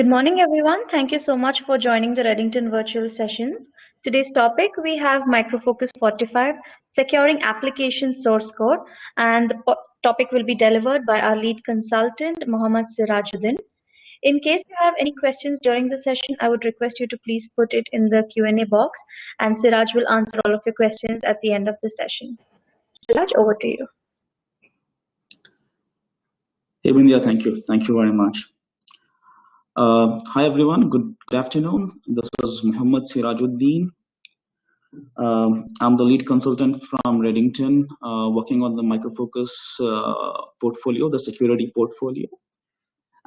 Good morning, everyone. Thank you so much for joining the Reddington virtual sessions. Today's topic we have Microfocus 45, Securing Application Source Code, and the topic will be delivered by our lead consultant, Mohammad Sirajuddin. In case you have any questions during the session, I would request you to please put it in the Q&A box, and Siraj will answer all of your questions at the end of the session. Siraj, over to you. Hey, Bindia, thank you. Thank you very much. Hi, everyone. Good afternoon. This is Mohammad Sirajuddin. I'm the lead consultant from Reddington, working on the Microfocus portfolio, the security portfolio.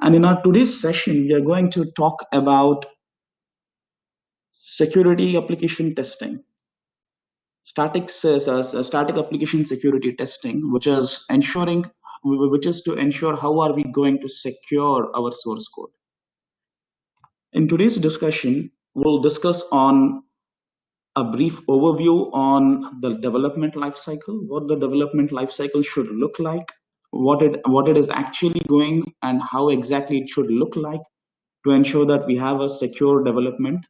And in our today's session, we are going to talk about security application testing. Static application security testing, which is to ensure how are we going to secure our source code. In today's discussion, we'll discuss on a brief overview on the development lifecycle, what the development lifecycle should look like, what it is actually going, and how exactly it should look like to ensure that we have a secure development.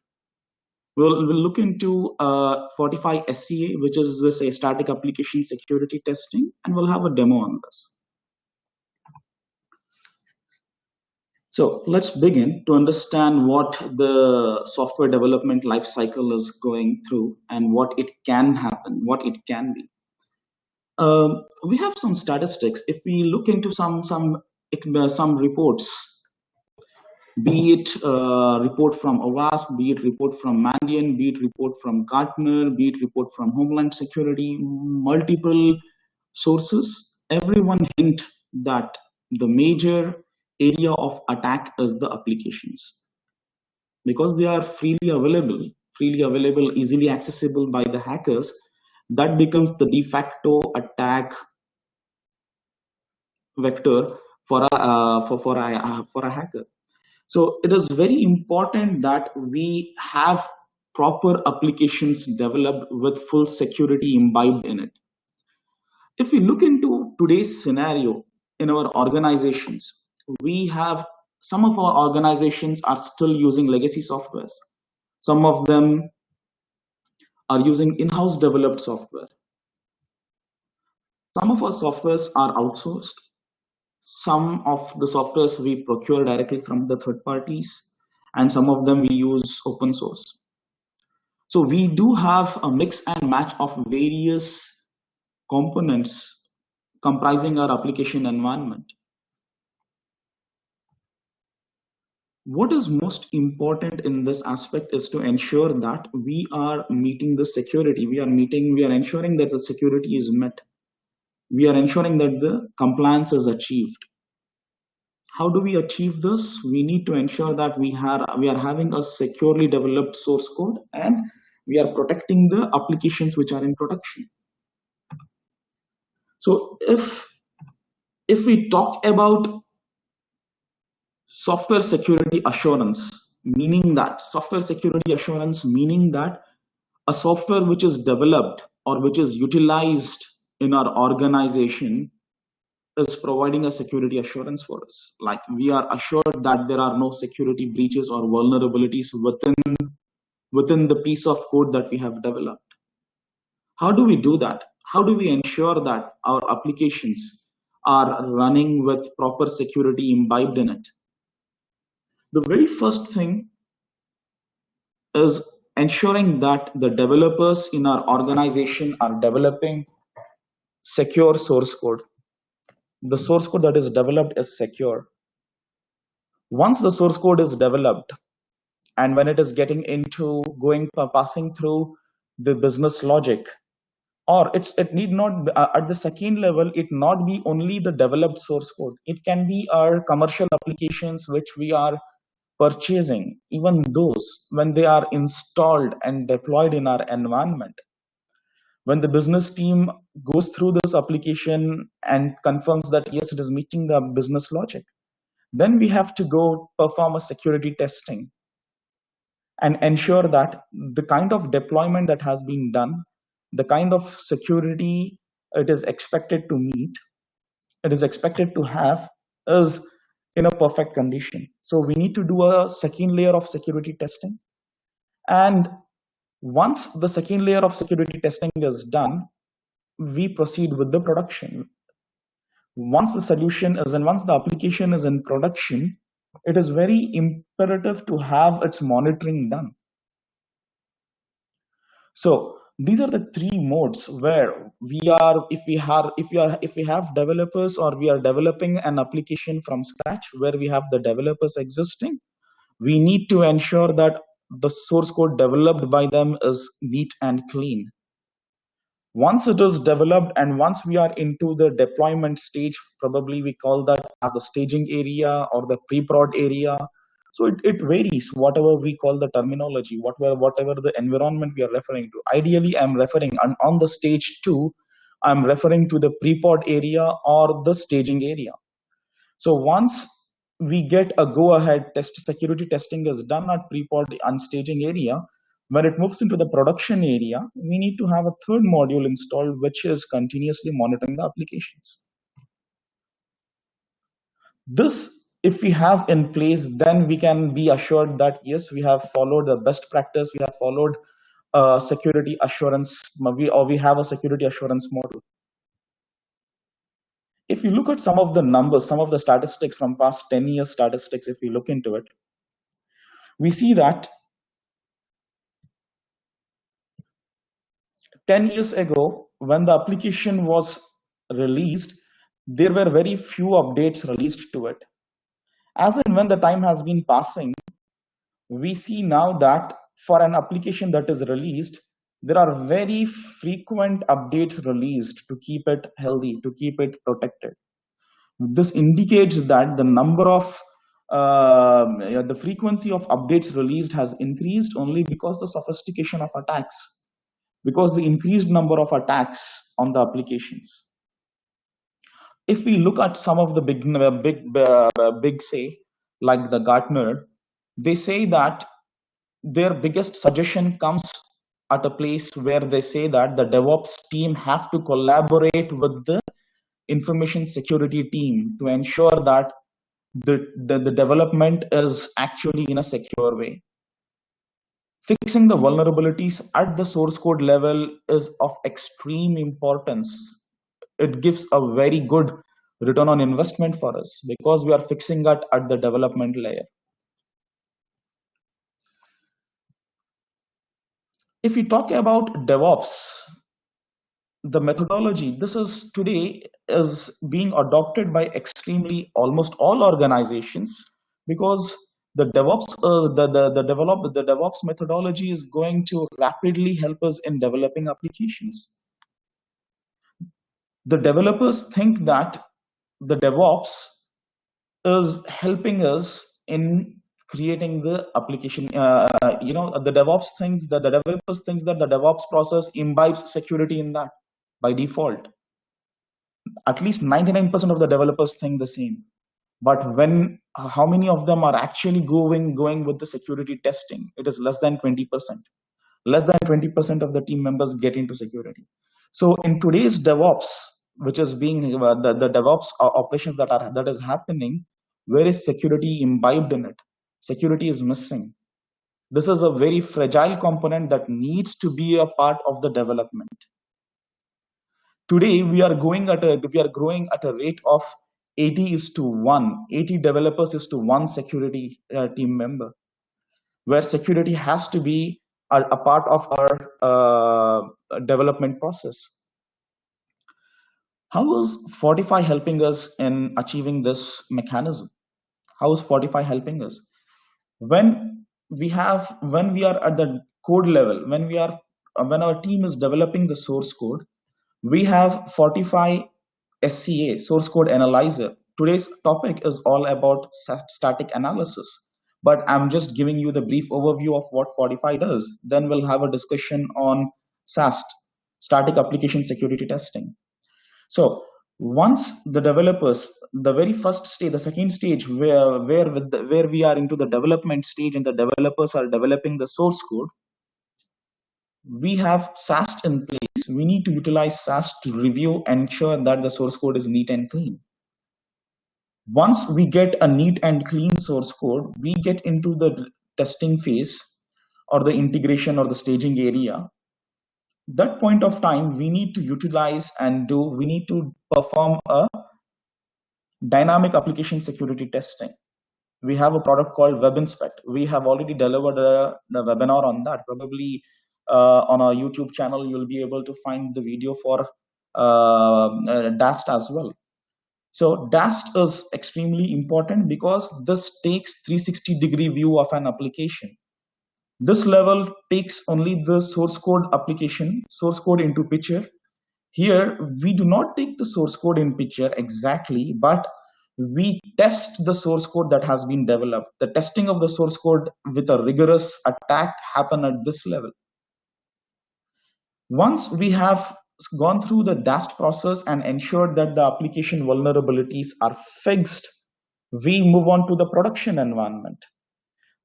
We'll look into 45 SCA, which is a static application security testing, and we'll have a demo on this. So let's begin to understand what the software development lifecycle is going through and what it can happen, what it can be. We have some statistics. If we look into some reports, be it report from OWASP, be it report from Mandiant, be it report from Gartner, be it report from Homeland Security, multiple sources, everyone hint that the major area of attack is the applications, because they are freely available, easily accessible by the hackers. That becomes the de facto attack vector for a hacker. So it is very important that we have proper applications developed with full security imbibed in it. If we look into today's scenario in our organizations, we have some of our organizations are still using legacy softwares. Some of them are using in-house developed software. Some of our softwares are outsourced. Some of the softwares we procure directly from the third parties, and some of them we use open source. So we do have a mix and match of various components comprising our application environment. What is most important in this aspect is to ensure that we are meeting the security. We are ensuring that the security is met. We are ensuring that the compliance is achieved. How do we achieve this? We need to ensure that we are having a securely developed source code, and we are protecting the applications which are in production. So if we talk about software security assurance, meaning that a software which is developed or which is utilized in our organization is providing a security assurance for us. Like, we are assured that there are no security breaches or vulnerabilities within the piece of code that we have developed. How do we do that? How do we ensure that our applications are running with proper security imbibed in it? The very first thing is ensuring that the developers in our organization are developing secure source code. The source code that is developed is secure. Once the source code is developed, and when it is passing through the business logic, or it need not at the second level, it not be only the developed source code. It can be our commercial applications which we are purchasing, even those when they are installed and deployed in our environment. When the business team goes through this application and confirms that yes, it is meeting the business logic, then we have to go perform a security testing and ensure that the kind of deployment that has been done, the kind of security it is expected to meet, it is expected to have, is in a perfect condition. So we need to do a second layer of security testing. And once the second layer of security testing is done, we proceed with the production. Once the solution is and once the application is in production, it is very imperative to have its monitoring done. So these are the three modes where we are, if we have developers, or we are developing an application from scratch where we have the developers existing, we need to ensure that the source code developed by them is neat and clean. Once it is developed and once we are into the deployment stage, probably we call that as the staging area or the pre-prod area. So it varies, whatever we call the terminology, whatever the environment we are referring to. Ideally, I'm referring on the stage 2, I'm referring to the pre-prod area or the staging area. So once we get a go-ahead security testing is done at pre-prod and staging area, when it moves into the production area, we need to have a third module installed, which is continuously monitoring the applications. This, if we have in place, then we can be assured that yes, we have followed the best practice, we have followed security assurance, we have a security assurance model. If you look at some of the numbers, some of the statistics from past 10 years statistics, if we look into it, we see that 10 years ago, when the application was released, there were very few updates released to it. As and when the time has been passing, we see now that for an application that is released, there are very frequent updates released to keep it healthy, to keep it protected. This indicates that the number of the frequency of updates released has increased only because the sophistication of attacks, because the increased number of attacks on the applications. If we look at some of the big say, like the Gartner, they say that their biggest suggestion comes at a place where they say that the DevOps team have to collaborate with the information security team to ensure that the development is actually in a secure way. Fixing the vulnerabilities at the source code level is of extreme importance. It gives a very good return on investment for us because we are fixing that at the development layer. If we talk about DevOps, the methodology, this is today is being adopted by extremely almost all organizations, because the DevOps methodology is going to rapidly help us in developing applications. The developers think that the DevOps is helping us in creating the application. The DevOps thinks that the developers thinks that the DevOps process imbibes security in that by default. At least 99% of the developers think the same. But how many of them are actually going with the security testing? It is less than 20%. Less than 20% of the team members get into security. So in today's DevOps, which is being the DevOps operations that is happening, where is security imbibed in it? Security is missing. This is a very fragile component that needs to be a part of the development. Today we are growing at a rate of 80:1, 80 developers is to one security team member, where security has to be a part of our development process. How is Fortify helping us in achieving this mechanism? How is Fortify helping us? When we are at the code level, when our team is developing the source code, we have Fortify SCA, source code analyzer. Today's topic is all about static analysis, but I'm just giving you the brief overview of what Fortify does. Then we'll have a discussion on SAST, static application security testing. So once the developers, the very first stage, the second stage, where we are into the development stage and the developers are developing the source code, we have SAST in place. We need to utilize SAST to review and ensure that the source code is neat and clean. Once we get a neat and clean source code, we get into the testing phase or the integration or the staging area. That point of time, we need to utilize and we need to perform a dynamic application security testing. We have a product called WebInspect. We have already delivered a webinar on that. Probably on our YouTube channel, you'll be able to find the video for DAST as well. So DAST is extremely important because this takes 360-degree view of an application. This level takes only the source code into picture. Here, we do not take the source code in picture exactly, but we test the source code that has been developed. The testing of the source code with a rigorous attack happen at this level. Once we have gone through the DAST process and ensured that the application vulnerabilities are fixed, we move on to the production environment.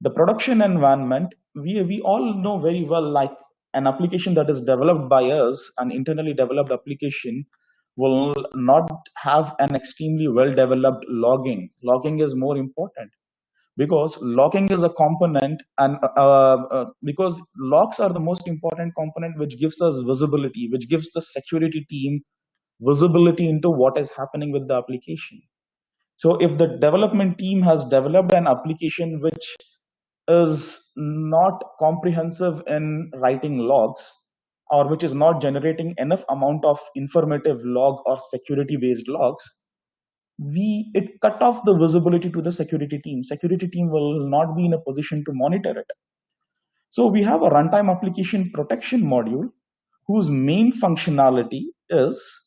The production environment, we all know very well, like an application that is developed by us, an internally developed application, will not have an extremely well developed logging. Logging is more important because logging is a component, and because logs are the most important component which gives us visibility, which gives the security team visibility into what is happening with the application. So if the development team has developed an application which is not comprehensive in writing logs, or which is not generating enough amount of informative log or security based logs, it cut off the visibility to the security team. Security team will not be in a position to monitor it. So we have a runtime application protection module whose main functionality is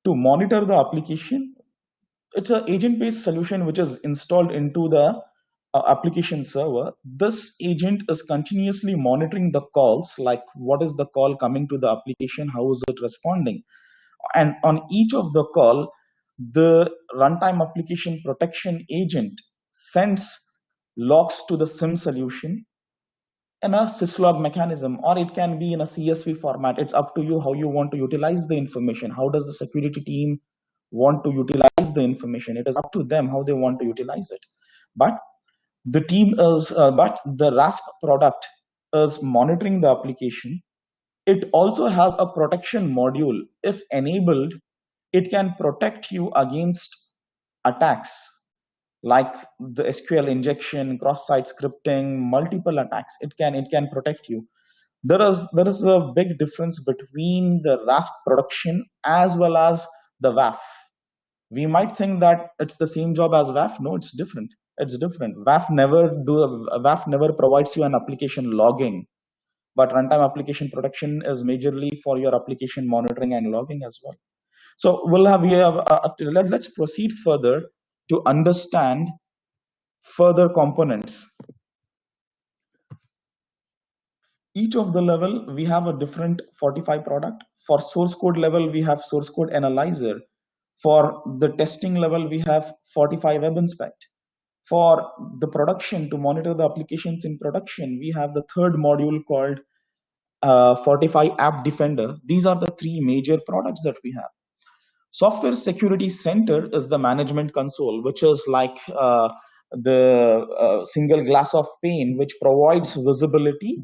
to monitor the application. It's an agent-based solution which is installed into the application server. This agent is continuously monitoring the calls, like what is the call coming to the application, how is it responding, and on each of the call, the runtime application protection agent sends logs to the SIM solution in a syslog mechanism, or it can be in a CSV format. It's up to you how you want to utilize the information. How does the security team want to utilize the information? It is up to them how they want to utilize it. But the RASP product is monitoring the application. It also has a protection module. If enabled, it can protect you against attacks like the SQL injection, cross-site scripting, multiple attacks. It can protect you. There is a big difference between the RASP production as well as the WAF. We might think that it's the same job as WAF. No, it's different. It's different. WAF never provides you an application logging, but runtime application protection is majorly for your application monitoring and logging as well. So let's proceed further to understand further components. Each of the level, we have a different Fortify product. For source code level, we have source code analyzer. For the testing level, we have Fortify WebInspect. For the production, to monitor the applications in production, we have the third module called Fortify App Defender. These are the three major products that we have. Software Security Center is the management console, which is like the single glass of pane, which provides visibility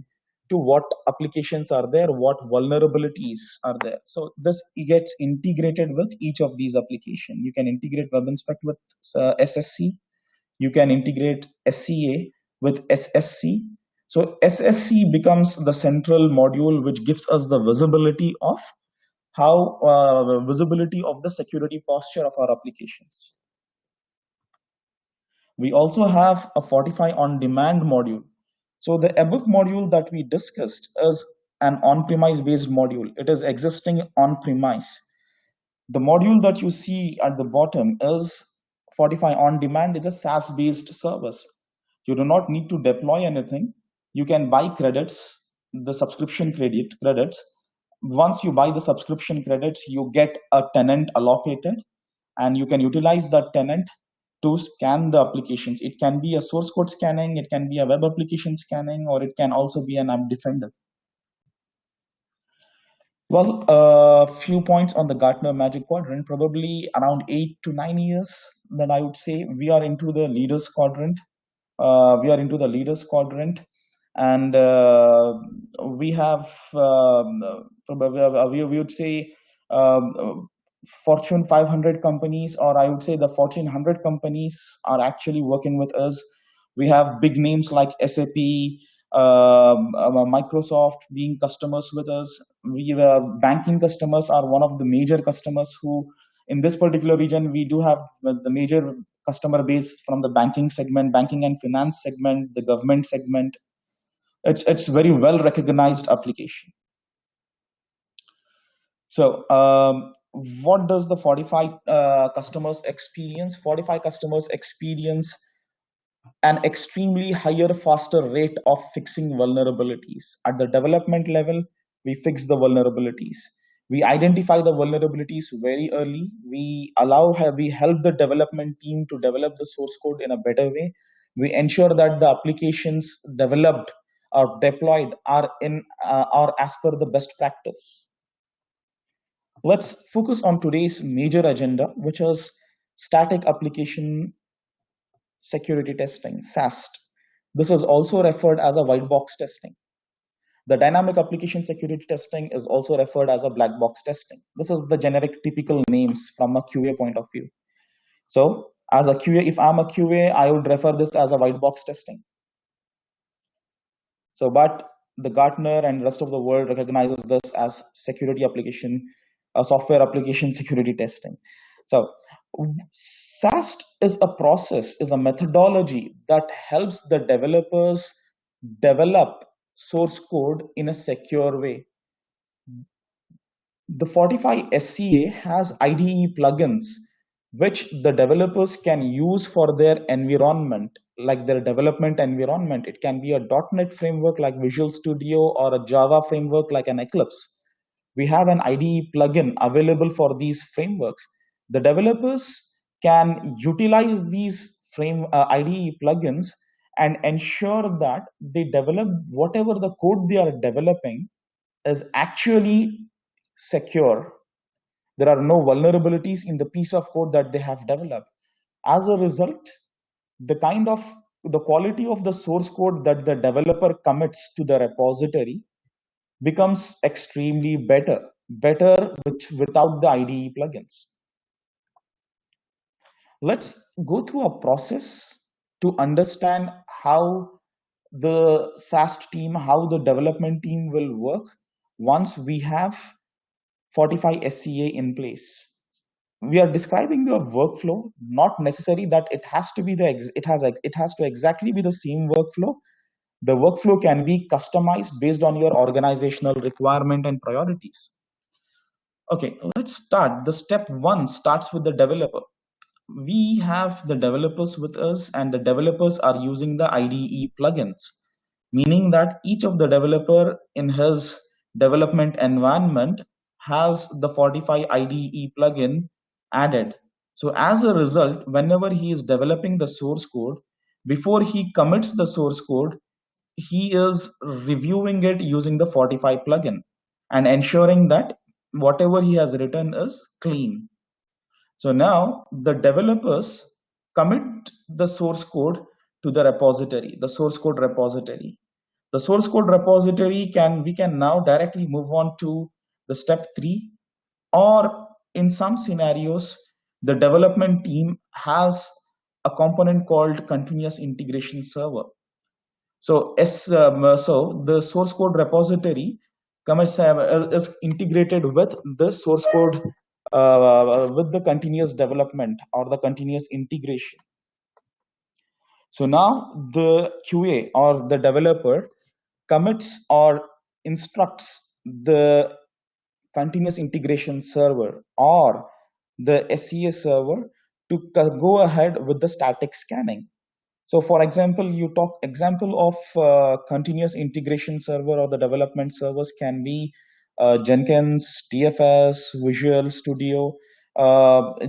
to what applications are there, what vulnerabilities are there. So this gets integrated with each of these applications. You can integrate WebInspect with SSC. You can integrate SCA with SSC. So SSC becomes the central module which gives us the visibility of visibility of the security posture of our applications. We also have a Fortify on demand module. So the above module that we discussed is an on-premise based module. It is existing on-premise. The module that you see at the bottom is Fortify on demand. Is a SaaS based service. You do not need to deploy anything. You can buy credits, the subscription credits. Once you buy the subscription credits, you get a tenant allocated, and you can utilize that tenant to scan the applications. It can be a source code scanning, it can be a web application scanning, or it can also be an app defender. Well, a few points on the Gartner Magic Quadrant. Probably around 8 to 9 years that I would say we are into the leaders quadrant. And we have probably we would say Fortune 500 companies, or I would say the Fortune 100 companies are actually working with us. We have big names like SAP, Microsoft being customers with us. We banking customers are one of the major customers who, in this particular region, we do have the major customer base from the banking segment, banking and finance segment, the government segment. It's very well recognized application. So what does the 45 customers experience? 45 customers experience an extremely higher, faster rate of fixing vulnerabilities. At the development level, we fix the vulnerabilities. We identify the vulnerabilities very early. We help the development team to develop the source code in a better way. We ensure that the applications developed or deployed are as per the best practice. Let's focus on today's major agenda, which is static application security testing, SAST. This is also referred as a white box testing. The dynamic application security testing is also referred as a black box testing. This is the generic typical names from a QA point of view. So as a QA, if I'm a QA, I would refer this as a white box testing. So, but the Gartner and rest of the world recognizes this as security application, software application security testing. So SAST is a process, is a methodology that helps the developers develop source code in a secure way. The 45 SCA has IDE plugins which the developers can use for their environment, like their development environment. It can be a .NET framework like Visual Studio or a Java framework like an Eclipse. We have an IDE plugin available for these frameworks. The developers can utilize these IDE plugins and ensure that they develop whatever the code they are developing is actually secure. There are no vulnerabilities in the piece of code that they have developed. As a result, the quality of the source code that the developer commits to the repository becomes extremely better without the IDE plugins. Let's go through a process to understand how the SAST team, how the development team will work once we have 45 SCA in place. We are describing the workflow, not necessary that it has to be it has to exactly be the same workflow. The workflow can be customized based on your organizational requirement and priorities. Okay, let's start. The step one starts with the developer. We have the developers with us, and the developers are using the IDE plugins, meaning that each of the developer in his development environment has the 45 IDE plugin added. So as a result, whenever he is developing the source code, before he commits the source code, he is reviewing it using the 45 plugin and ensuring that whatever he has written is clean. So now the developers commit the source code to the repository, the source code repository. The source code repository we can now directly move on to the step 3, or in some scenarios, the development team has a component called continuous integration server. So so the source code repository is integrated with the source code with the continuous development or the continuous integration. So now the QA or the developer commits or instructs the continuous integration server or the SCA server to go ahead with the static scanning. So for example, example of continuous integration server or the development servers can be Jenkins, TFS, Visual Studio.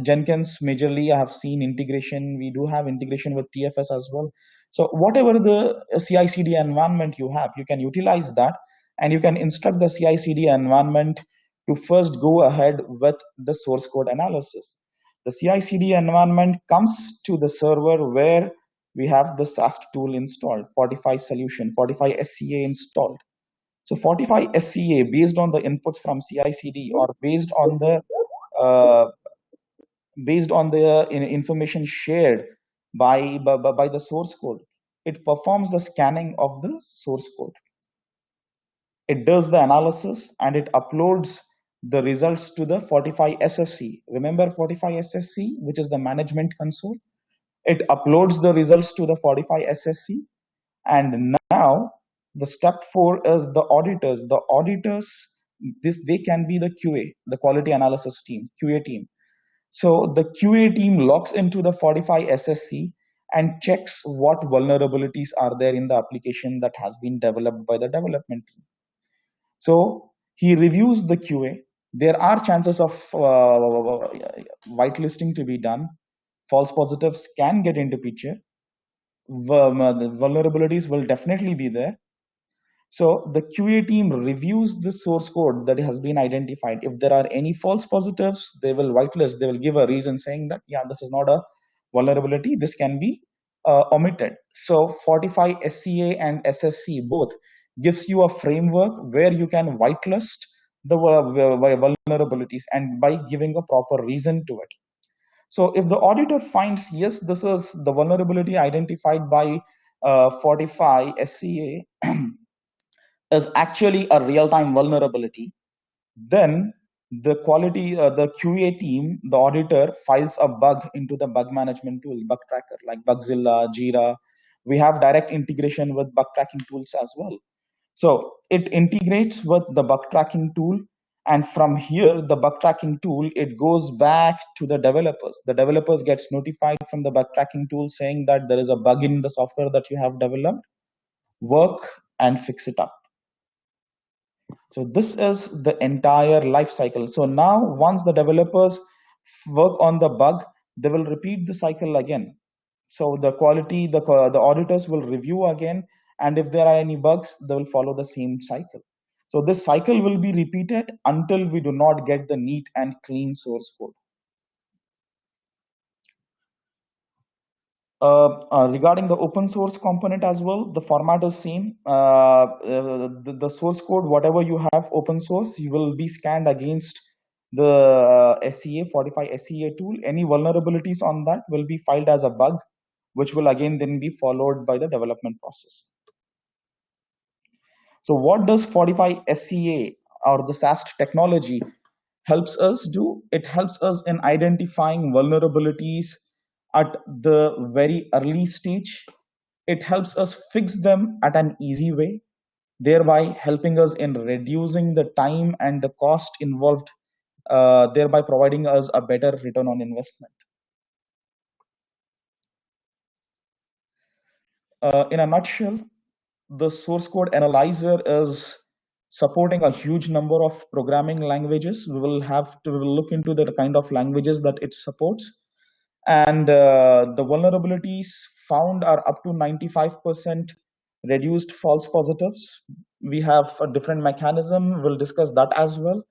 Jenkins majorly I have seen integration. We do have integration with TFS as well. So whatever the CI/CD environment you have, you can utilize that, and you can instruct the CI/CD environment to first go ahead with the source code analysis. The CI/CD environment comes to the server where we have the SAST tool installed, Fortify solution, Fortify SCA installed. So Fortify SCA, based on the inputs from CI/CD or uh, based on the information shared by the source code, it performs the scanning of the source code. It does the analysis and it uploads the results to the Fortify SSC. Remember Fortify SSC, which is the management console? It uploads the results to the Fortify SSC. And now the step 4 is the auditors. The auditors, they can be the QA, the quality analysis team, QA team. So the QA team logs into the Fortify SSC and checks what vulnerabilities are there in the application that has been developed by the development team. So he reviews the QA. There are chances of whitelisting to be done. False positives can get into picture. The vulnerabilities will definitely be there. So the QA team reviews the source code that has been identified. If there are any false positives, they will whitelist. They will give a reason saying that, yeah, this is not a vulnerability. This can be omitted. So Fortify SCA and SSC both gives you a framework where you can whitelist the vulnerabilities and by giving a proper reason to it. So if the auditor finds, yes, this is the vulnerability identified by Fortify SCA is actually a real-time vulnerability, then the QA team, the auditor files a bug into the bug management tool, bug tracker like Bugzilla, Jira. We have direct integration with bug tracking tools as well. So it integrates with the bug tracking tool. And from here, the bug tracking tool, it goes back to the developers. The developers gets notified from the bug tracking tool saying that there is a bug in the software that you have developed. Work and fix it up. So this is the entire life cycle. So now once the developers work on the bug, they will repeat the cycle again. So the auditors will review again, and if there are any bugs, they will follow the same cycle. So this cycle will be repeated until we do not get the neat and clean source code. Regarding the open source component as well, the format is same. The source code, whatever you have open source, you will be scanned against the SCA, Fortify SCA tool. Any vulnerabilities on that will be filed as a bug, which will again then be followed by the development process. So what does Fortify SCA or the SAST technology helps us do? It helps us in identifying vulnerabilities at the very early stage. It helps us fix them at an easy way, thereby helping us in reducing the time and the cost involved, thereby providing us a better return on investment. In a nutshell, the source code analyzer is supporting a huge number of programming languages. We will look into the kind of languages that it supports. And the vulnerabilities found are up to 95% reduced false positives. We have a different mechanism. We'll discuss that as well.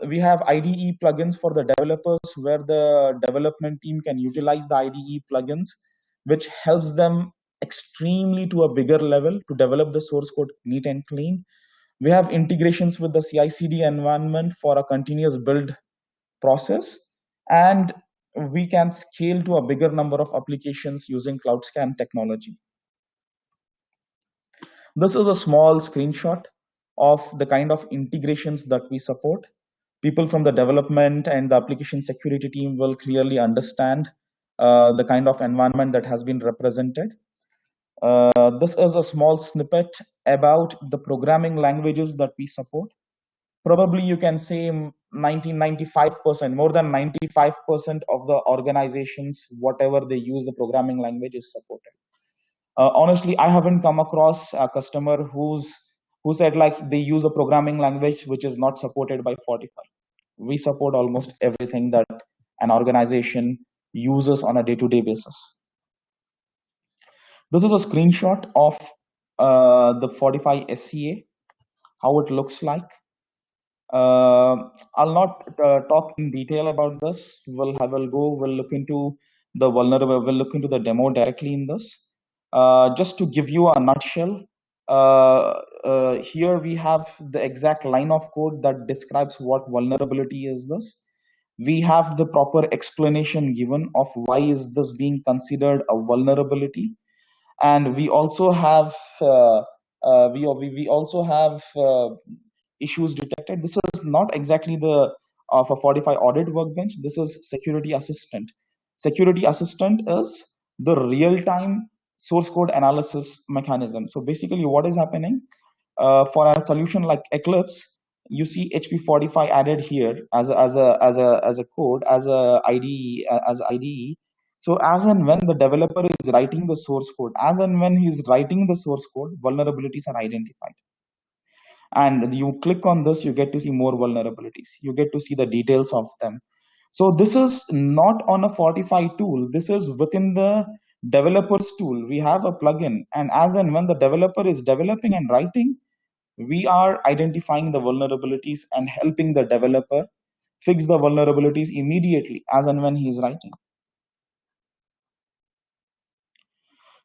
We have IDE plugins for the developers where the development team can utilize the IDE plugins, which helps them extremely to a bigger level to develop the source code neat and clean. We have integrations with the CI/CD environment for a continuous build process, and we can scale to a bigger number of applications using CloudScan technology. This is a small screenshot of the kind of integrations that we support. People from the development and the application security team will clearly understand the kind of environment that has been represented. This is a small snippet about the programming languages that we support. Probably you can say 95%, more than 95% of the organizations, whatever they use, the programming language is supported. Honestly, I haven't come across a customer who said like they use a programming language which is not supported by Fortify. We support almost everything that an organization uses on a day-to-day basis. This is a screenshot of the Fortify SCA, how it looks like. I'll not talk in detail about this. We'll look into we'll look into the demo directly in this. Just to give you a nutshell, here we have the exact line of code that describes what vulnerability is this. We have the proper explanation given of why is this being considered a vulnerability, and we also have we also have issues detected. This is not exactly the of a 45 audit workbench. This is security assistant. Security assistant is the real-time source code analysis mechanism. So basically what is happening for a solution like Eclipse, you see HP45 added here as a code, as a IDE, as IDE. So as and when the developer is writing the source code, as and when he is writing the source code, vulnerabilities are identified. And you click on this, you get to see more vulnerabilities. You get to see the details of them. So this is not on a 45 tool. This is within the developer's tool. We have a plugin, and as and when the developer is developing and writing, we are identifying the vulnerabilities and helping the developer fix the vulnerabilities immediately as and when he is writing.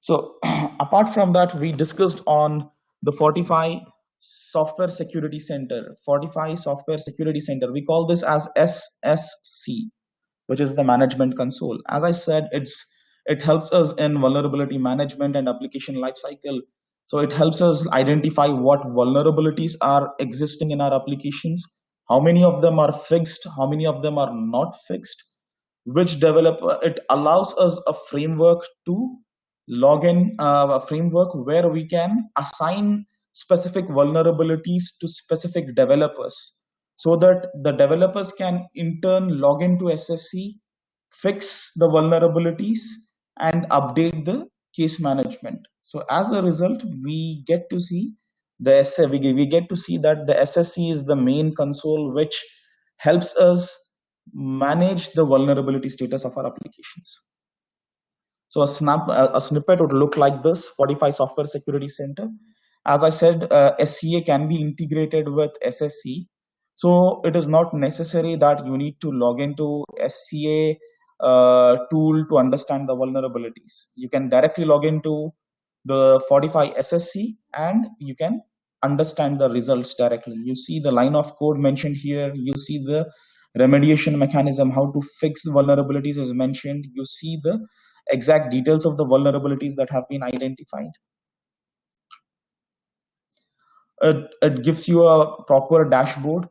So apart from that, we discussed on the Fortify Software Security Center. Fortify Software Security Center, we call this as SSC, which is the management console. As I said, it helps us in vulnerability management and application lifecycle. So it helps us identify what vulnerabilities are existing in our applications, how many of them are fixed, how many of them are not fixed, which developer. It allows us a framework to log in, a framework where we can assign specific vulnerabilities to specific developers, so that the developers can in turn log into SSC, fix the vulnerabilities, and update the case management. So as a result, we get to see we get to see that the SSC is the main console which helps us manage the vulnerability status of our applications. So a snippet would look like this: Fortify Software Security Center. As I said, SCA can be integrated with SSC. So it is not necessary that you need to log into SCA tool to understand the vulnerabilities. You can directly log into the Fortify SSC and you can understand the results directly. You see the line of code mentioned here. You see the remediation mechanism, how to fix the vulnerabilities is mentioned. You see the exact details of the vulnerabilities that have been identified. It gives you a proper dashboard.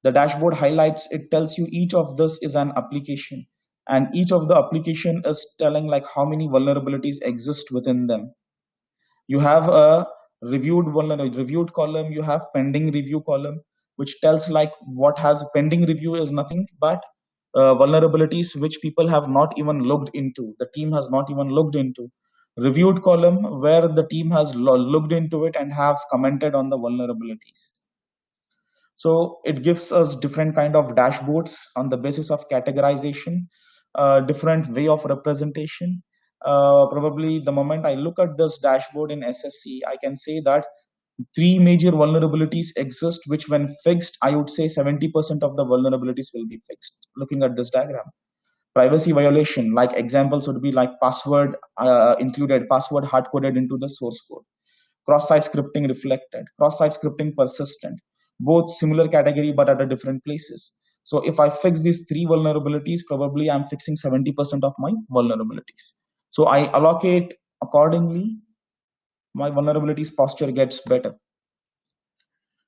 The dashboard highlights, it tells you each of this is an application, and each of the application is telling like how many vulnerabilities exist within them. You have a reviewed column, you have pending review column, which tells like what has pending review is nothing but vulnerabilities which people have not even looked into, the team has not even looked into. Reviewed column, where the team has looked into it and have commented on the vulnerabilities. So it gives us different kind of dashboards on the basis of categorization, different way of representation. Probably the moment I look at this dashboard in SSC, I can say that three major vulnerabilities exist, which when fixed, I would say 70% of the vulnerabilities will be fixed. Looking at this diagram, privacy violation, like examples would be like password included, password hard coded into the source code, cross-site scripting reflected, cross-site scripting persistent, both similar category but at a different places. So if I fix these three vulnerabilities, probably I'm fixing 70% of my vulnerabilities. So I allocate accordingly, my vulnerabilities posture gets better.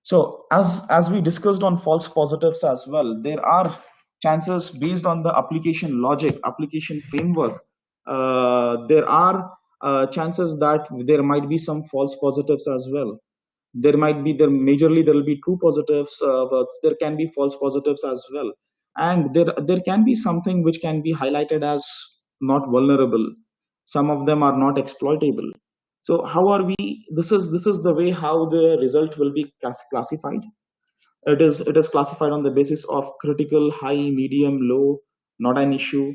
So as we discussed on false positives as well, there are chances based on the application logic, application framework. There are chances that there might be some false positives as well. There might be majorly there will be true positives, but there can be false positives as well, and there can be something which can be highlighted as not vulnerable. Some of them are not exploitable. So how are we? This is the way how the result will be classified. It is classified on the basis of critical, high, medium, low, not an issue.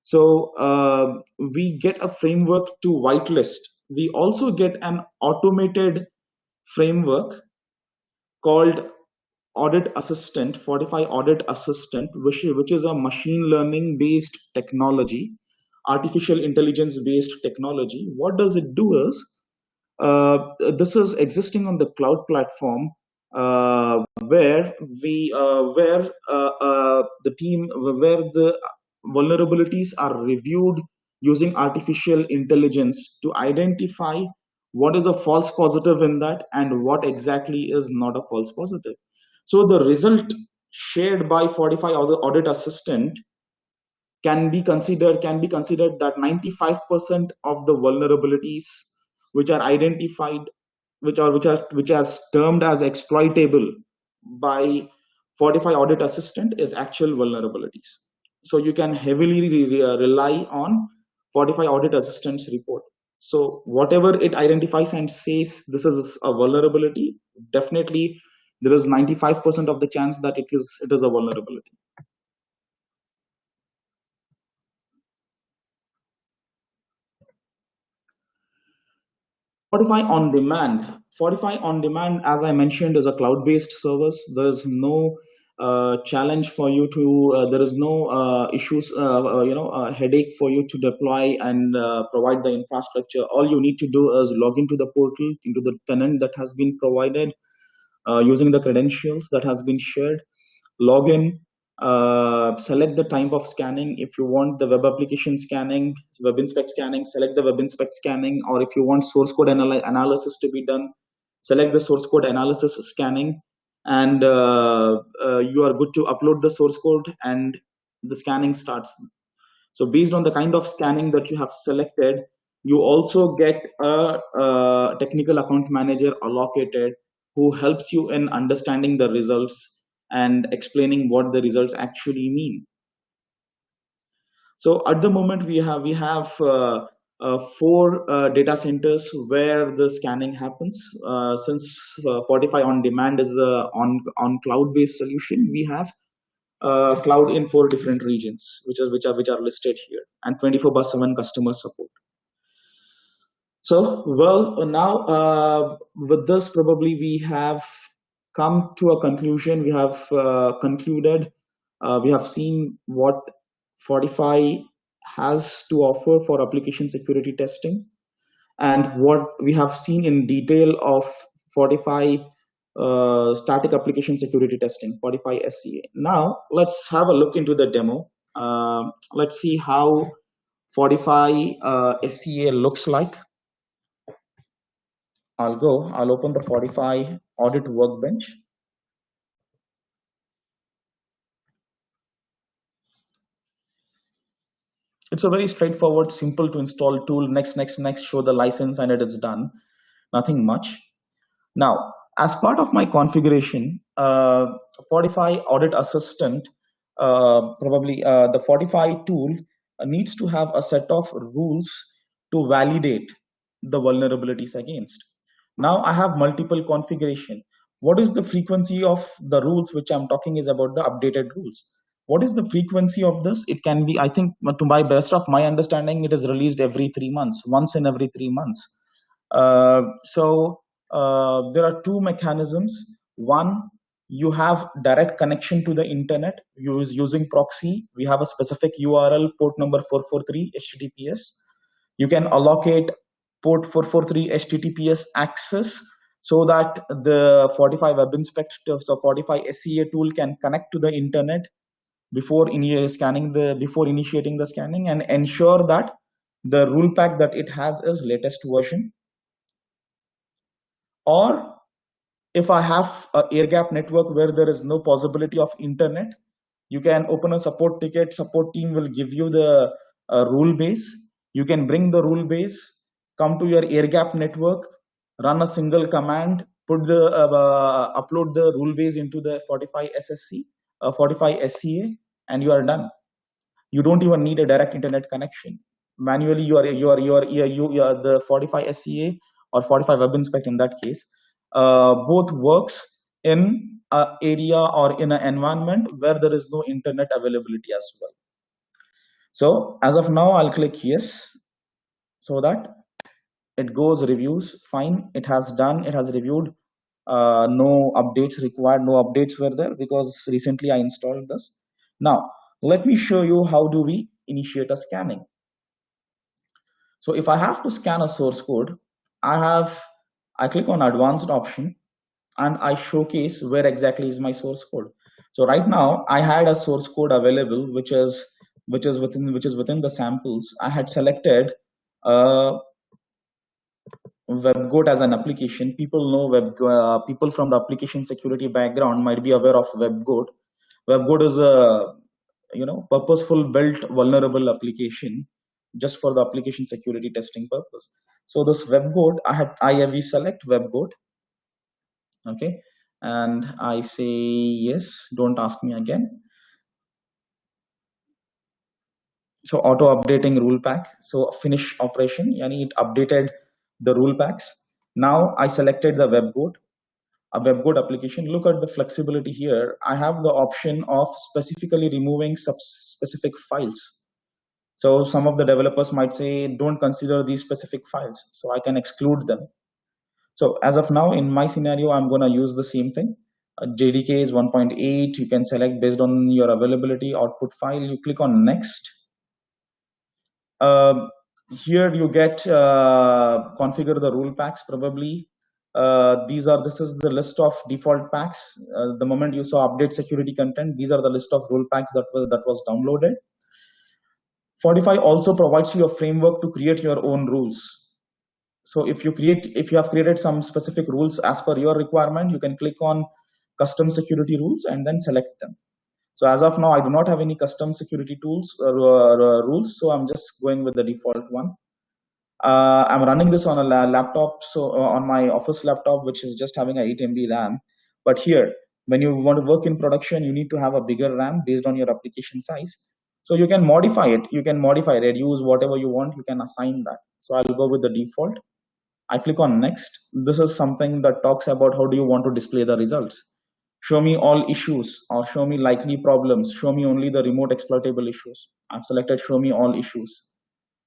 So we get a framework to whitelist. We also get an automated framework called Audit Assistant, Fortify Audit Assistant, which is a machine learning based technology, artificial intelligence based technology. What does it do is, this is existing on the cloud platform, where the team, where the vulnerabilities are reviewed using artificial intelligence to identify what is a false positive in that and what exactly is not a false positive. So the result shared by Fortify Audit Assistant can be considered that 95% of the vulnerabilities which are identified, which are termed as exploitable by Fortify Audit Assistant, is actual vulnerabilities. So you can heavily rely on Fortify Audit Assistant's report. So whatever it identifies and says this is a vulnerability, definitely there is 95% of the chance that it is a vulnerability. Fortify on Demand. Fortify on Demand, as I mentioned, is a cloud-based service. There is no challenge for you to. There is no issues. Headache for you to deploy and provide the infrastructure. All you need to do is log into the portal, into the tenant that has been provided, using the credentials that has been shared. Log in, select the type of scanning. If you want the web application scanning, web inspect scanning, select the web inspect scanning. Or if you want source code analysis to be done, select the source code analysis scanning, and you are good to upload the source code, and the scanning starts. So based on the kind of scanning that you have selected, you also get a technical account manager allocated who helps you in understanding the results and explaining what the results actually mean. So at the moment we have four data centers where the scanning happens. Since Fortify on Demand is a on cloud based solution, we have cloud in 4 different regions, which are listed here, and 24/7 customer support. So, well, now with this, probably we have come to a conclusion. We have concluded. We have seen what Fortify has to offer for application security testing, and what we have seen in detail of Fortify static application security testing, Fortify SCA. Now let's have a look into the demo. Let's see how Fortify SCA looks like. I'll open the Fortify audit workbench. It's a very straightforward, simple to install tool. Next, show the license, and it is done. Nothing much. Now, as part of my configuration, Fortify Audit Assistant, probably the Fortify tool needs to have a set of rules to validate the vulnerabilities against. Now I have multiple configuration. What is the frequency of the rules which I'm talking is about the updated rules? What is the frequency of this? It can be, I think, to my best of my understanding, it is released every 3 months, once in every 3 months. So there are two mechanisms. One, you have direct connection to the internet using proxy. We have a specific URL, port number 443 HTTPS. You can allocate port 443 HTTPS access so that the Fortify Web Inspector, so Fortify SCA tool can connect to the internet before initiating the scanning, and ensure that the rule pack that it has is latest version. Or if I have a air gap network where there is no possibility of internet, you can open a support ticket. Support team will give you the rule base. You can bring the rule base, come to your air gap network, run a single command, upload the rule base into the Fortify Fortify SCA, and you are done. You don't even need a direct internet connection. Manually, you are the Fortify SCA or Fortify Web Inspect in that case. Both works in an area or in an environment where there is no internet availability as well. So as of now, I'll click yes, so that it goes reviews. Fine, it has done, it has reviewed. no updates required, no updates were there because recently I installed this. Now, let me show you how do we initiate a scanning. So if I have to scan a source code, I click on advanced option and I showcase where exactly is my source code. So right now I had a source code available, which is within the samples. I had selected WebGoat as an application. People know people from the application security background might be aware of WebGoat. WebGoat is a purposeful built vulnerable application just for the application security testing purpose. So this WebGoat, we select WebGoat, okay, and I say yes. Don't ask me again. So auto updating rule pack. So finish operation, yani it updated the rule packs. Now I selected the WebGoat, a WebGoat application. Look at the flexibility here. I have the option of specifically removing specific files. So some of the developers might say, don't consider these specific files. So I can exclude them. So as of now, in my scenario, I'm going to use the same thing. JDK is 1.8. You can select based on your availability output file. You click on next. Here you get configure the rule packs. Probably this is the list of default packs. The moment you saw update security content, these are the list of rule packs that was downloaded. Fortify also provides you a framework to create your own rules. So if you have created some specific rules as per your requirement, you can click on custom security rules and then select them. So as of now, I do not have any custom security tools rules, so I'm just going with the default one. I'm running this on a laptop, so on my office laptop, which is just having a 8 MB RAM. But here, when you want to work in production, you need to have a bigger RAM based on your application size. So you can modify it. You can modify, reduce, whatever you want. You can assign that. So I'll go with the default. I click on next. This is something that talks about how do you want to display the results. Show me all issues or show me likely problems. Show me only the remote exploitable issues. I've selected show me all issues.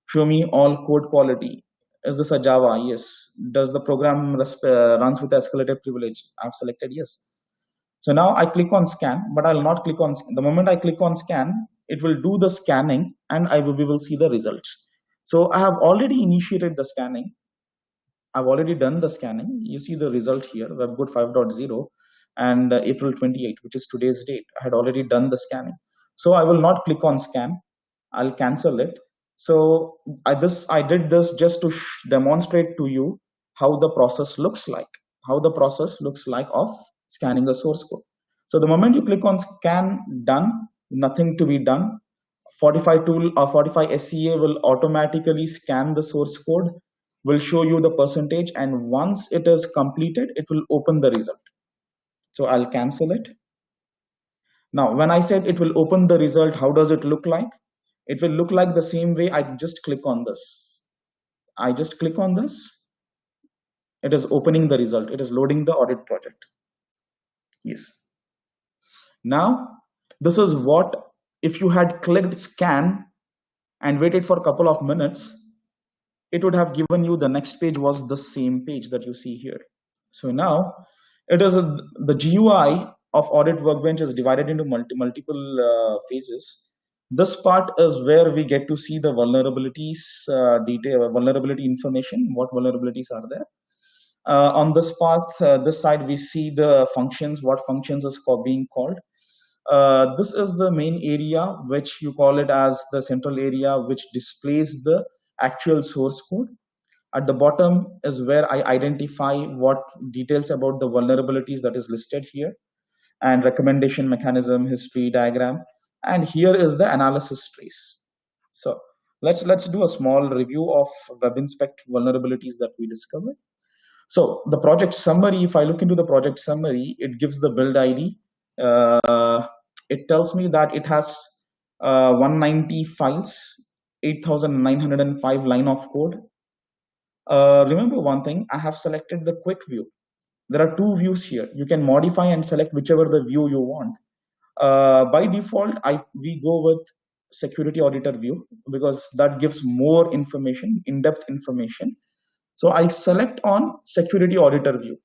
Show me all code quality. Is this a Java? Yes. Does the program runs with escalated privilege? I've selected yes. So now I click on scan, but I'll not click on the moment I click on scan, it will do the scanning and we will see the results. So I have already initiated the scanning. I've already done the scanning. You see the result here, WebGoat 5.0 and April 28, which is today's date. I had already done the scanning. So I will not click on scan. I'll cancel it. So I did this just to demonstrate to you how the process looks like, of scanning the source code. So the moment you click on scan done, nothing to be done. Fortify tool or Fortify SCA will automatically scan the source code, will show you the percentage, and once it is completed, it will open the result. So I'll cancel it. Now, when I said it will open the result, how does it look like? It will look like the same way. I just click on this. I just click on this. It is opening the result. It is loading the audit project. Yes. Now, this is what, if you had clicked scan and waited for a couple of minutes, it would have given you the next page was the same page that you see here. So now it is the GUI of Audit Workbench is divided into multiple phases. This part is where we get to see the vulnerabilities detail, vulnerability information, what vulnerabilities are there. On this path, this side, we see the functions, what functions is being called. This is the main area, which you call it as the central area, which displays the actual source code. At the bottom is where I identify what details about the vulnerabilities that is listed here, and recommendation mechanism, history, diagram, and here is the analysis trace. So let's do a small review of WebInspect vulnerabilities that we discovered. So the project summary, if I look into the project summary, it gives the build ID. It tells me that it has 190 files, 8,905 line of code. Remember one thing, I have selected the quick view. There are two views here. You can modify and select whichever the view you want. By default, we go with security auditor view because that gives more information, in-depth information. So I select on security auditor view.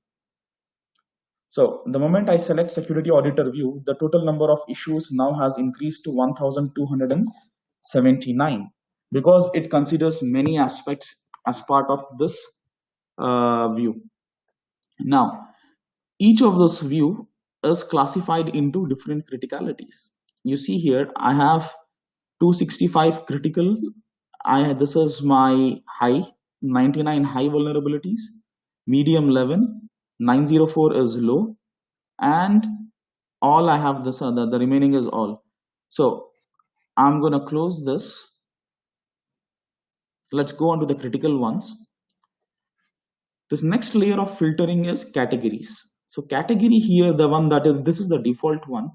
So the moment I select security auditor view, the total number of issues now has increased to 1,279 because it considers many aspects as part of this view. Now, each of this view is classified into different criticalities. You see here, I have 265 critical. This is my high, 99 high vulnerabilities, medium 11, 904 is low, and all I have this other, the remaining is all. So I'm going to close this. Let's go on to the critical ones. This next layer of filtering is categories. So category here, the one that is, this is the default one.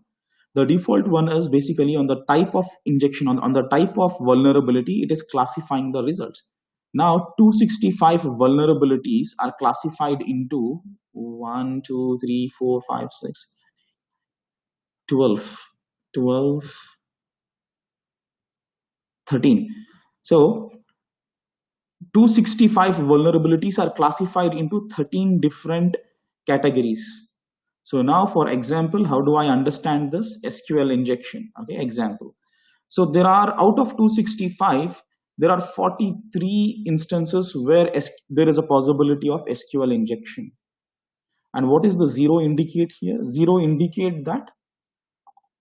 The default one is basically on the type of injection, on the type of vulnerability, it is classifying the results. Now 265 vulnerabilities are classified into 1, 2, 3, 4, 5, 6, 12, 13. So 265 vulnerabilities are classified into 13 different categories. So now, for example, how do I understand this? SQL injection. Okay, example. So there are, out of 265, there are 43 instances where there is a possibility of SQL injection. And what is the zero indicate here? Zero indicate that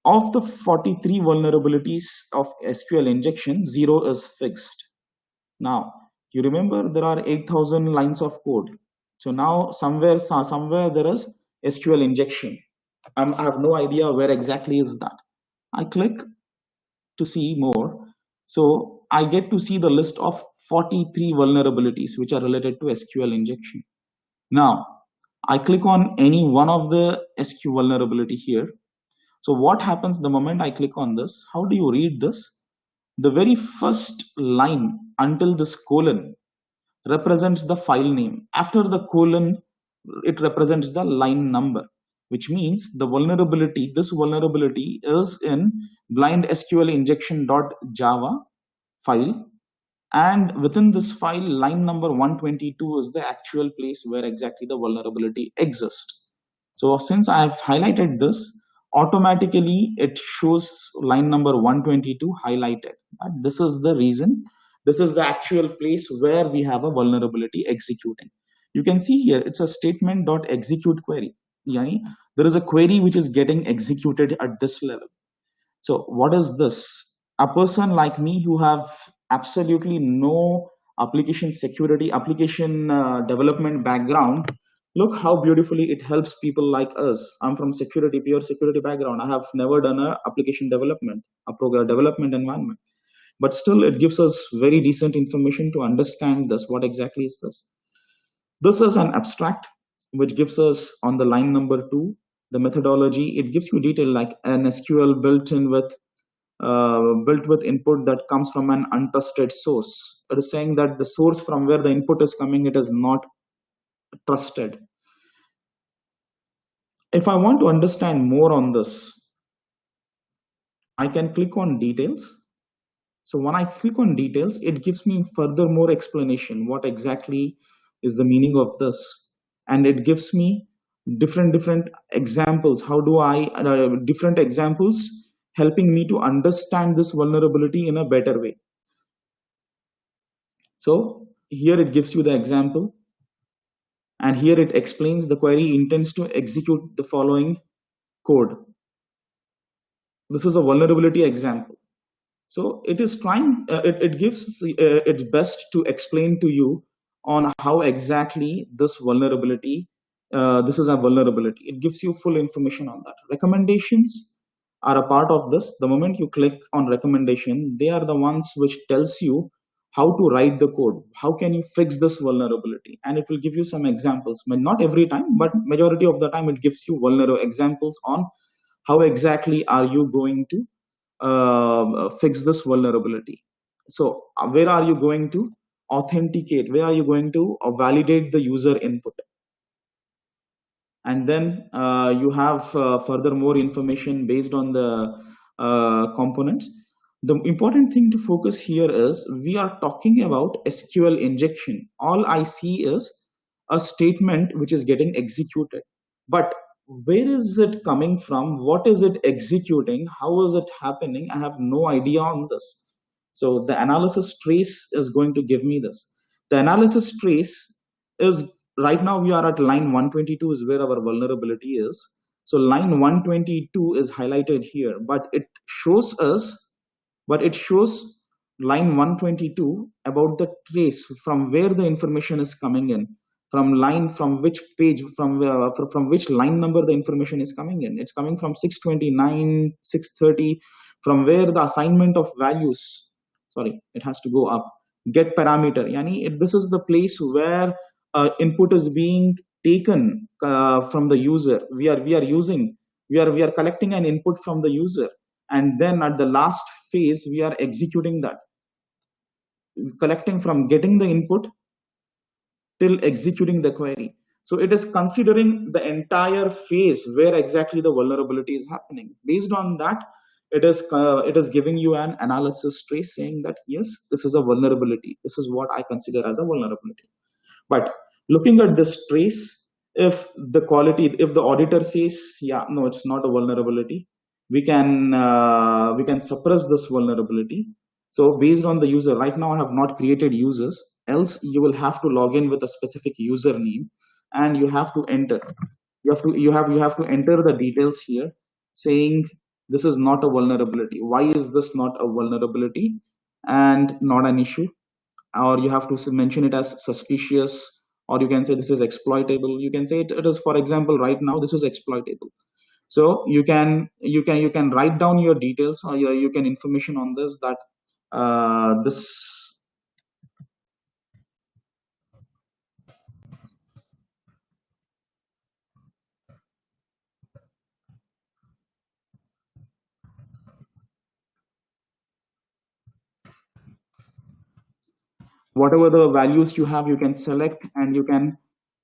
of the 43 vulnerabilities of SQL injection, zero is fixed. Now, you remember there are 8,000 lines of code. So now somewhere there is SQL injection. I have no idea where exactly is that. I click to see more. So I get to see the list of 43 vulnerabilities which are related to SQL injection. Now, I click on any one of the SQL vulnerability here. So what happens the moment I click on this? How do you read this? The very first line until this colon represents the file name. After the colon, it represents the line number, which means the vulnerability, this vulnerability is in blind SQL injection.java file. And within this file, line number 122 is the actual place where exactly the vulnerability exists. So since I have highlighted this, automatically it shows line number 122 highlighted. And this is the reason. This is the actual place where we have a vulnerability executing. You can see here, it's a statement.execute query. Yani, there is a query which is getting executed at this level. So what is this? A person like me who have absolutely no application security, application development background, look how beautifully it helps people like us. I'm from security, pure security background. I have never done a application development, a program development environment. But still it gives us very decent information to understand this. What exactly is this? This is an abstract which gives us on the line number 2, the methodology. It gives you detail like an SQL built with input that comes from an untrusted source. It is saying that the source from where the input is coming, it is not trusted. If I want to understand more on this, I can click on details. So when I click on details, it gives me further more explanation what exactly is the meaning of this, and it gives me different examples. How do I different examples helping me to understand this vulnerability in a better way. So here it gives you the example, and here it explains the query intends to execute the following code. This is a vulnerability example. So it is trying, it gives its best to explain to you on how exactly this vulnerability, this is a vulnerability. It gives you full information on that. Recommendations are a part of this. The moment you click on recommendation, they are the ones which tells you how to write the code. How can you fix this vulnerability? And it will give you some examples. But not every time, but majority of the time it gives you vulnerable examples on how exactly are you going to fix this vulnerability. So where are you going to authenticate? Where are you going to validate the user input? And then you have further more information based on the components. The important thing to focus here is we are talking about SQL injection. All I see is a statement which is getting executed. But where is it coming from? What is it executing? How is it happening? I have no idea on this. So the analysis trace is going to give me this. The analysis trace is right now we are at line 122 is where our vulnerability is. So line 122 is highlighted here, but it shows line 122 about the trace from where the information is coming in, from which page, from which line number the information is coming in. It's coming from 629, 630, from where the assignment of values, sorry, it has to go up. Get parameter, yani this is the place where input is being taken from the user. We are collecting an input from the user, and then at the last phase we are executing that, collecting from getting the input till executing the query. So it is considering the entire phase where exactly the vulnerability is happening. Based on that, it is giving you an analysis trace saying that yes, this is a vulnerability. This is what I consider as a vulnerability. But looking at this trace, if the auditor says, yeah, no, it's not a vulnerability, we can suppress this vulnerability. So based on the user, right now I have not created users, else you will have to log in with a specific username, and you have to enter. You have to enter the details here, saying this is not a vulnerability. Why is this not a vulnerability and not an issue? Or you have to mention it as suspicious, or you can say this is exploitable. You can say it is, for example, right now this is exploitable. So you can write down your details, or you can information on this, that this, whatever the values you have, you can select and you can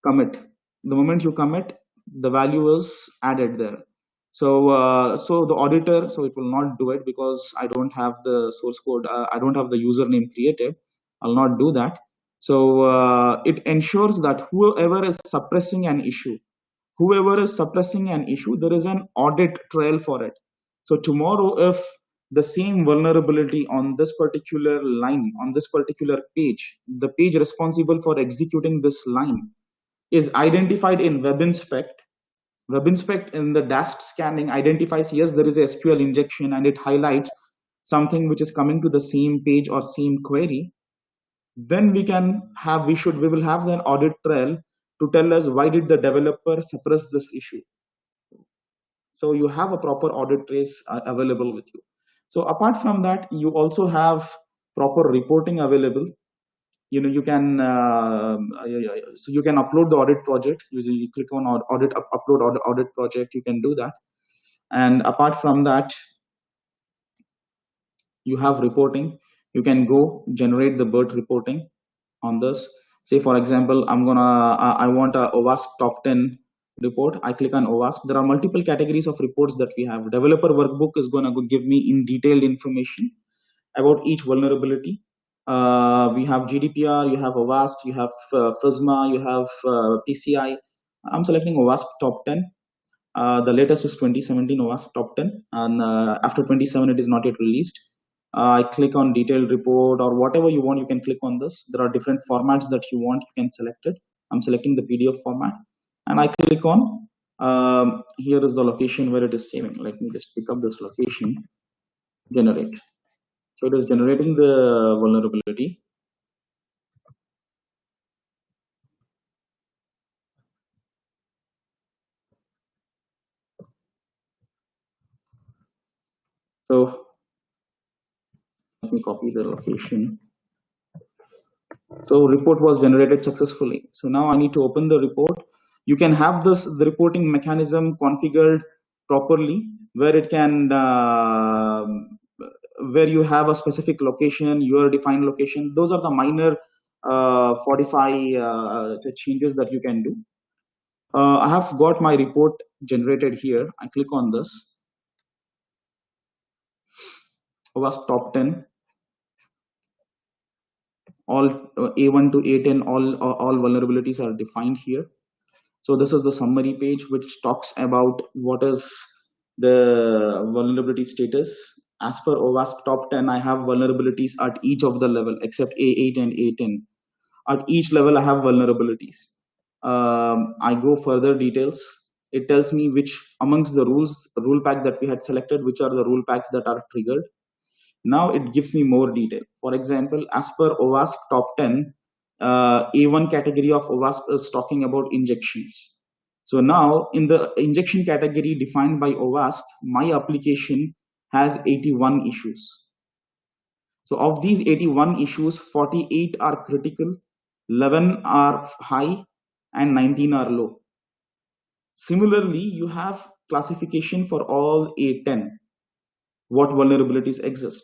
commit. The moment you commit, the value is added there. So the auditor, so it will not do it because I don't have the source code, I don't have the username created. I'll not do that. So it ensures that whoever is suppressing an issue, there is an audit trail for it. So tomorrow, if the same vulnerability on this particular line, on this particular page, the page responsible for executing this line is identified in WebInspect in the DAST scanning identifies, yes, there is a SQL injection, and it highlights something which is coming to the same page or same query, then we will have an audit trail to tell us why did the developer suppress this issue. So you have a proper audit trace available with you. So apart from that, you also have proper reporting available. You can so you can upload the audit project. You click on upload audit project, you can do that. And apart from that, you have reporting. You can go generate the BERT reporting on this. Say for example, I want a OWASP top 10 report. I click on OWASP. There are multiple categories of reports that we have. Developer workbook is going to give me in detailed information about each vulnerability. We have GDPR, you have OWASP, you have FISMA, you have PCI. I'm selecting OWASP top 10. The latest is 2017 OWASP top 10, and after 27 it is not yet released. I click on detailed report or whatever you want, you can click on this. There are different formats that you want, you can select it. I'm selecting the PDF format, and I click on here is the location where it is saving. Let me just pick up this location, generate. So it is generating the vulnerability. So let me copy the location. So report was generated successfully. So now I need to open the report. You can have the reporting mechanism configured properly, where it can where you have a specific location, your defined location. Those are the minor 45 changes that you can do. I have got my report generated here. I click on this. OWASP top 10. All A1 to A10, all vulnerabilities are defined here. So this is the summary page which talks about what is the vulnerability status. As per OWASP top 10, I have vulnerabilities at each of the level except A8 and A10. At each level, I have vulnerabilities. I go further details. It tells me which amongst the rule pack that we had selected, which are the rule packs that are triggered. Now it gives me more detail. For example, as per OWASP top 10, A1 category of OWASP is talking about injections. So now in the injection category defined by OWASP, my application has 81 issues. So of these 81 issues, 48 are critical, 11 are high, and 19 are low. Similarly, you have classification for all A10, what vulnerabilities exist.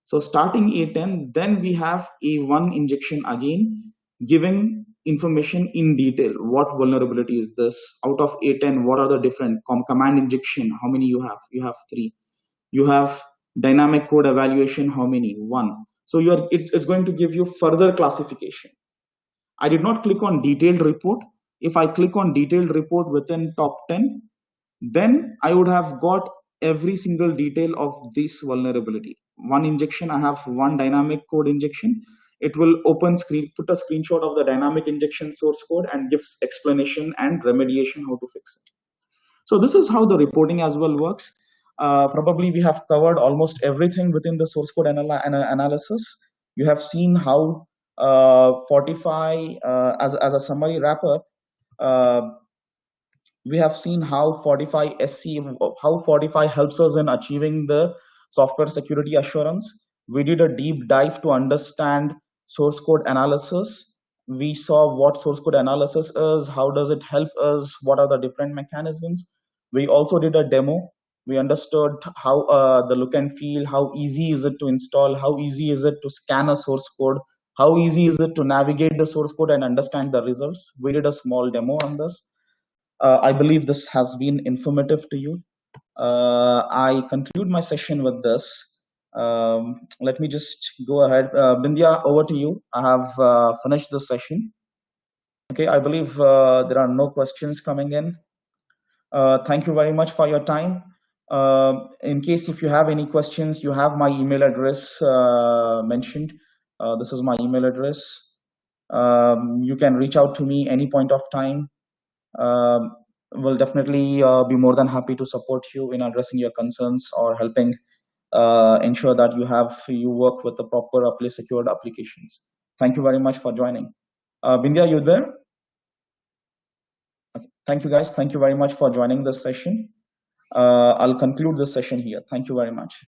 So starting A10, then we have A1 injection again, giving information in detail. What vulnerability is this? Out of A10, what are the different command injection? How many you have? You have 3. You have dynamic code evaluation. How many? 1. So it's going to give you further classification. I did not click on detailed report. If I click on detailed report within top 10, then I would have got every single detail of this vulnerability. One injection, I have one dynamic code injection. It will put a screenshot of the dynamic injection source code and gives explanation and remediation how to fix it. So this is how the reporting as well works. Probably we have covered almost everything within the source code analysis. You have seen how Fortify, as a summary wrap up, we have seen how Fortify helps us in achieving the software security assurance. We did a deep dive to understand source code analysis. We saw what source code analysis is, how does it help us, what are the different mechanisms. We also did a demo. We understood how the look and feel, how easy is it to install, how easy is it to scan a source code, how easy is it to navigate the source code and understand the results. We did a small demo on this. I believe this has been informative to you. I conclude my session with this. Let me just go ahead. Bindya, over to you. I have finished the session. Okay, I believe there are no questions coming in. Thank you very much for your time. In case if you have any questions, you have my email address mentioned. This is my email address. You can reach out to me any point of time. Will definitely be more than happy to support you in addressing your concerns or helping ensure that you work with the proper secured applications. Thank you very much for joining. Bindya, you there? Okay. Thank you guys. Thank you very much for joining this session. I'll conclude this session here. Thank you very much.